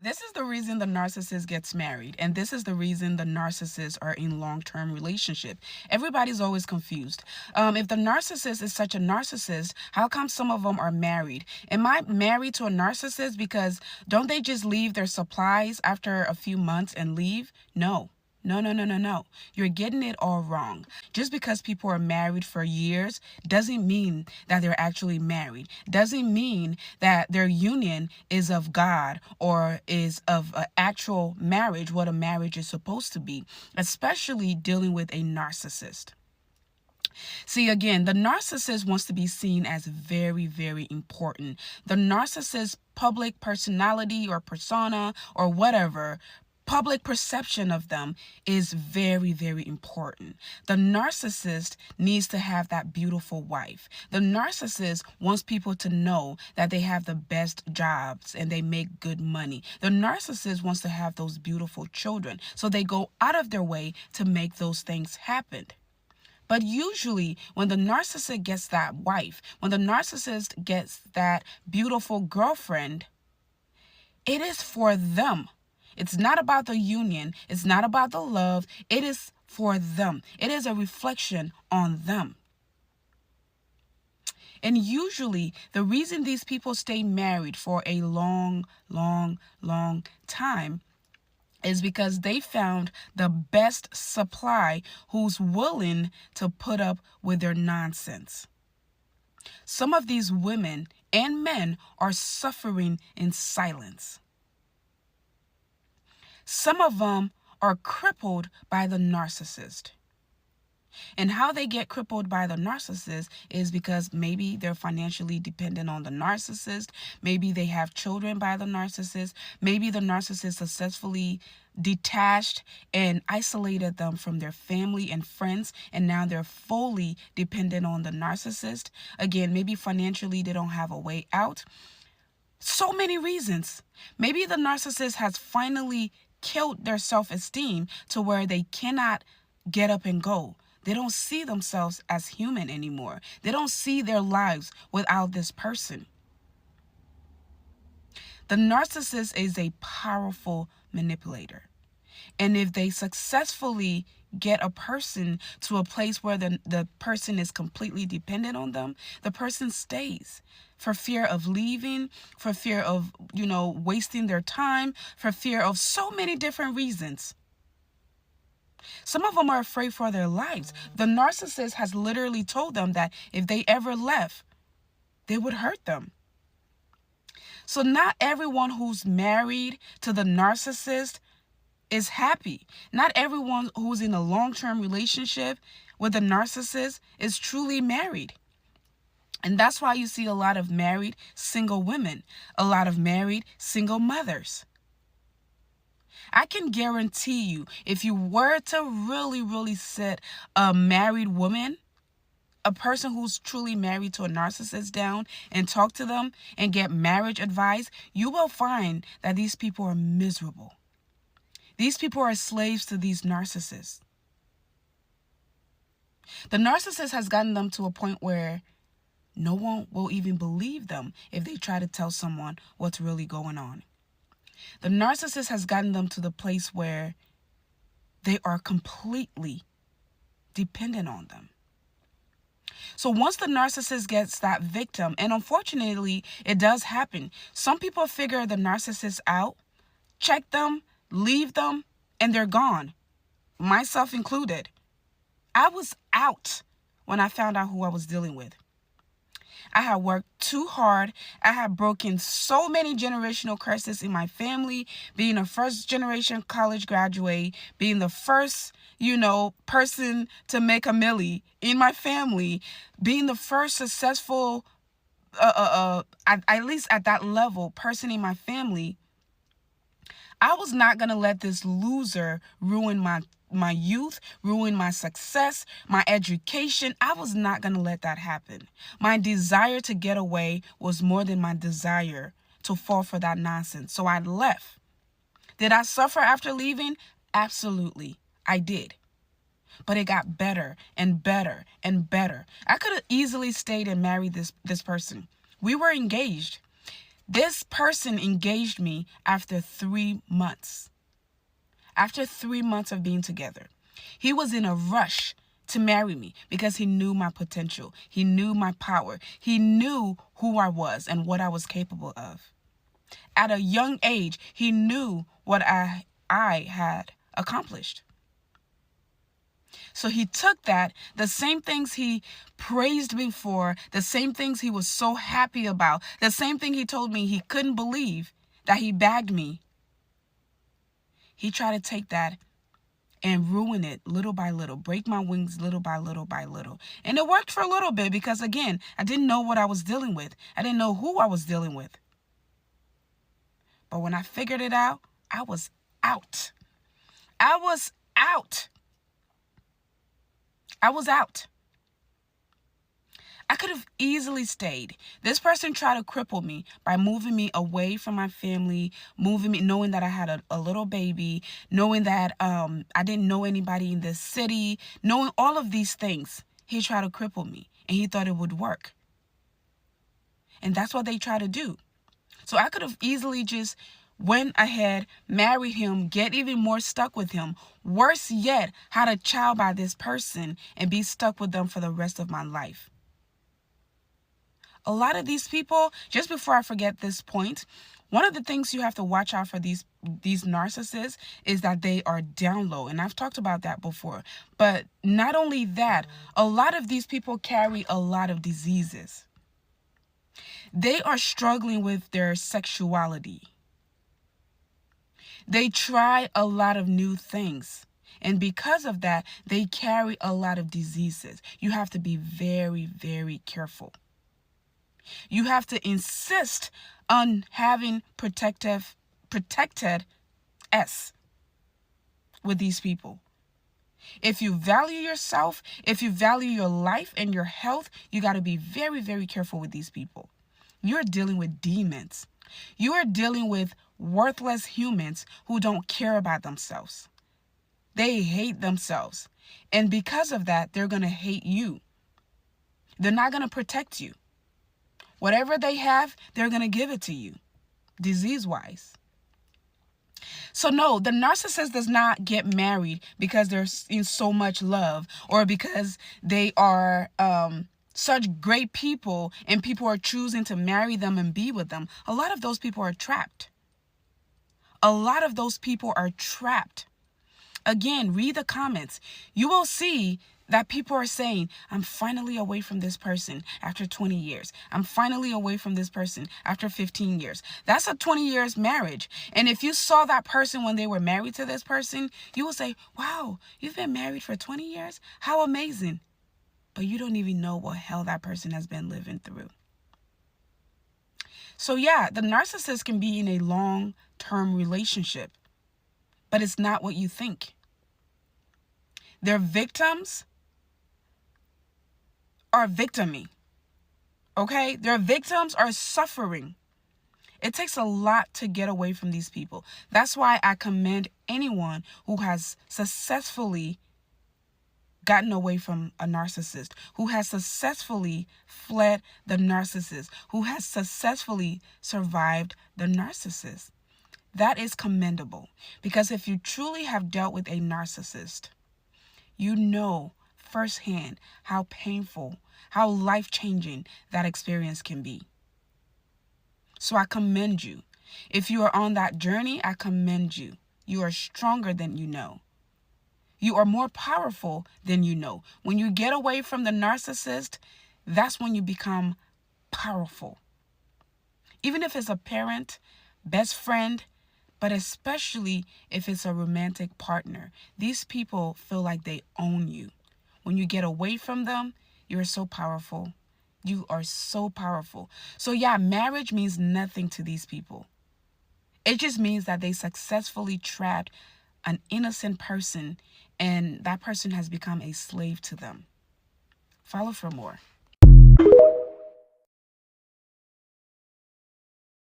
This is the reason the narcissist gets married, and this is the reason the narcissists are in long-term relationship. Everybody's always confused. If the narcissist is such a narcissist, how come some of them are married? Am I married to a narcissist because don't they just leave their supplies after a few months and leave? No. No, no, no, no, no. You're getting it all wrong. Just because people are married for years doesn't mean that they're actually married. Doesn't mean that their union is of God or is of an actual marriage, what a marriage is supposed to be, especially dealing with a narcissist. See, again, the narcissist wants to be seen as very, very important. The narcissist public personality or persona or whatever, public perception of them is very, very important. The narcissist needs to have that beautiful wife. The narcissist wants people to know that they have the best jobs and they make good money. The narcissist wants to have those beautiful children, so they go out of their way to make those things happen. But usually when the narcissist gets that wife, when the narcissist gets that beautiful girlfriend, it is for them. It's not about the union. It's not about the love. It is for them. It is a reflection on them. And usually the reason these people stay married for a long, long, long time is because they found the best supply who's willing to put up with their nonsense. Some of these women and men are suffering in silence. Some of them are crippled by the narcissist. And how they get crippled by the narcissist is because maybe they're financially dependent on the narcissist. Maybe they have children by the narcissist. Maybe the narcissist successfully detached and isolated them from their family and friends, and now they're fully dependent on the narcissist. Again, maybe financially they don't have a way out. So many reasons. Maybe the narcissist has finally killed their self-esteem to where they cannot get up and go. They don't see themselves as human anymore. They don't see their lives without this person. The narcissist is a powerful manipulator. And if they successfully get a person to a place where the person is completely dependent on them, the person stays for fear of leaving, for fear of, wasting their time, for fear of so many different reasons. Some of them are afraid for their lives. The narcissist has literally told them that if they ever left, they would hurt them. So not everyone who's married to the narcissist is happy. Not everyone who's in a long-term relationship with a narcissist is truly married. And that's why you see a lot of married single women, a lot of married single mothers. I can guarantee you, if you were to really, really sit a married woman, a person who's truly married to a narcissist down and talk to them and get marriage advice, you will find that these people are miserable. These people are slaves to these narcissists. The narcissist has gotten them to a point where no one will even believe them if they try to tell someone what's really going on. The narcissist has gotten them to the place where they are completely dependent on them. So once the narcissist gets that victim, and unfortunately it does happen, some people figure the narcissist out, check them, leave them, and they're gone. Myself included. I was out when I found out who I was dealing with. I had worked too hard. I had broken so many generational curses in my family, being a first-generation college graduate, being the first, person to make a milli in my family, being the first successful, at least at that level, person in my family. I was not going to let this loser ruin my youth, ruin my success, my education. I was not going to let that happen. My desire to get away was more than my desire to fall for that nonsense. So I left. Did I suffer after leaving? Absolutely, I did. But it got better and better and better. I could have easily stayed and married this person. We were engaged. This person engaged me after 3 months. After 3 months of being together. He was in a rush to marry me because he knew my potential. He knew my power. He knew who I was and what I was capable of. At a young age, he knew what I had accomplished. So he took that, the same things he praised me for, the same things he was so happy about, the same thing he told me he couldn't believe that he bagged me. He tried to take that and ruin it little by little, break my wings little by little by little. And it worked for a little bit because, again, I didn't know what I was dealing with. I didn't know who I was dealing with. But when I figured it out, I was out. I was out. I was out. I could have easily stayed. This person tried to cripple me by moving me away from my family, moving me, knowing that I had a little baby, knowing that I didn't know anybody in this city, knowing all of these things. He tried to cripple me, and he thought it would work. And that's what they try to do. So I could have easily just went ahead, married him, get even more stuck with him. Worse yet, had a child by this person and be stuck with them for the rest of my life. A lot of these people, just before I forget this point, one of the things you have to watch out for these narcissists is that they are down low. And I've talked about that before. But not only that, a lot of these people carry a lot of diseases. They are struggling with their sexuality. They try a lot of new things. And because of that, they carry a lot of diseases. You have to be very, very careful. You have to insist on having protected S with these people. If you value yourself, if you value your life and your health, you got to be very, very careful with these people. You're dealing with demons. You are dealing with worthless humans who don't care about themselves. They hate themselves. And because of that, they're going to hate you. They're not going to protect you. Whatever they have, they're going to give it to you, disease-wise. So no, the narcissist does not get married because they're in so much love or because they are such great people and people are choosing to marry them and be with them. A lot of those people are trapped. A lot of those people are trapped. Again, read the comments. You will see that people are saying, I'm finally away from this person after 20 years. I'm finally away from this person after 15 years. That's a 20 years marriage. And if you saw that person when they were married to this person, you will say, wow, you've been married for 20 years? How amazing. But you don't even know what hell that person has been living through. So yeah, the narcissist can be in a long-term relationship, but it's not what you think. Their victims are victiming, okay? Their victims are suffering. It takes a lot to get away from these people. That's why I commend anyone who has successfully gotten away from a narcissist, who has successfully fled the narcissist, who has successfully survived the narcissist. That is commendable, because if you truly have dealt with a narcissist, you know firsthand how painful, how life-changing that experience can be. So I commend you. If you are on that journey, I commend you. You are stronger than you know. You are more powerful than you know. When you get away from the narcissist, that's when you become powerful. Even if it's a parent, best friend, but especially if it's a romantic partner, these people feel like they own you. When you get away from them, you're so powerful. You are so powerful. So yeah, marriage means nothing to these people. It just means that they successfully trapped an innocent person and that person has become a slave to them. Follow for more.